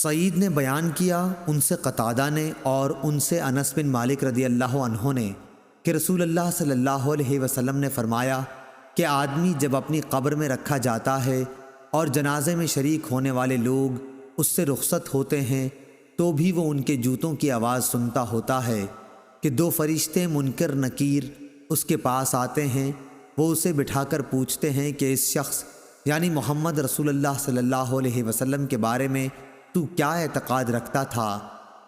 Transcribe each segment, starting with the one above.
سعید نے بیان کیا ان سے قتادہ نے اور ان سے انس بن مالک رضی اللہ عنہ نے کہ رسول اللہ صلی اللہ علیہ وسلم نے فرمایا کہ آدمی جب اپنی قبر میں رکھا جاتا ہے اور جنازے میں شریک ہونے والے لوگ اس سے رخصت ہوتے ہیں تو بھی وہ ان کے جوتوں کی آواز سنتا ہوتا ہے کہ دو فرشتے منکر نکیر اس کے پاس آتے ہیں۔ وہ اسے بٹھا کر پوچھتے ہیں کہ اس شخص یعنی محمد رسول اللہ صلی اللہ علیہ وسلم کے بارے میں تو کیا اعتقاد رکھتا تھا؟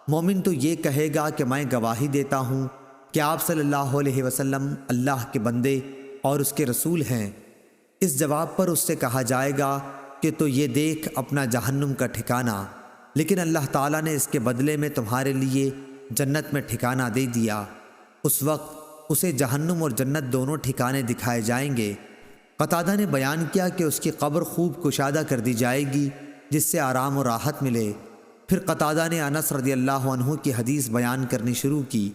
مومن تو یہ کہے گا کہ میں گواہی دیتا ہوں کہ آپ صلی اللہ علیہ وسلم اللہ کے بندے اور اس کے رسول ہیں۔ اس جواب پر اس سے کہا جائے گا کہ تو یہ دیکھ اپنا جہنم کا ٹھکانہ، لیکن اللہ تعالیٰ نے اس کے بدلے میں تمہارے لیے جنت میں ٹھکانہ دے دیا۔ اس وقت اسے جہنم اور جنت دونوں ٹھکانے دکھائے جائیں گے۔ قتادہ نے بیان کیا کہ اس کی قبر خوب کشادہ کر دی جائے گی جس سے آرام و راحت ملے۔ پھر قتادہ نے انس رضی اللہ عنہ کی حدیث بیان کرنی شروع کی۔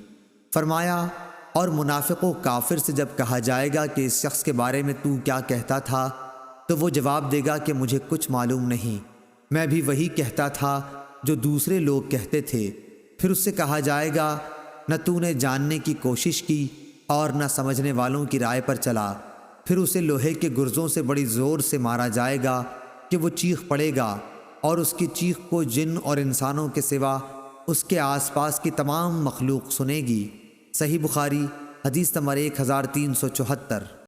فرمایا اور منافق و کافر سے جب کہا جائے گا کہ اس شخص کے بارے میں تو کیا کہتا تھا تو وہ جواب دے گا کہ مجھے کچھ معلوم نہیں، میں بھی وہی کہتا تھا جو دوسرے لوگ کہتے تھے۔ پھر اس سے کہا جائے گا نہ تو نے جاننے کی کوشش کی اور نہ سمجھنے والوں کی رائے پر چلا۔ پھر اسے لوہے کے گرزوں سے بڑی زور سے مارا جائے گا کہ وہ چیخ پڑے گا، اور اس کی چیخ کو جن اور انسانوں کے سوا اس کے آس پاس کی تمام مخلوق سنے گی۔ صحیح بخاری حدیث نمبر 1374۔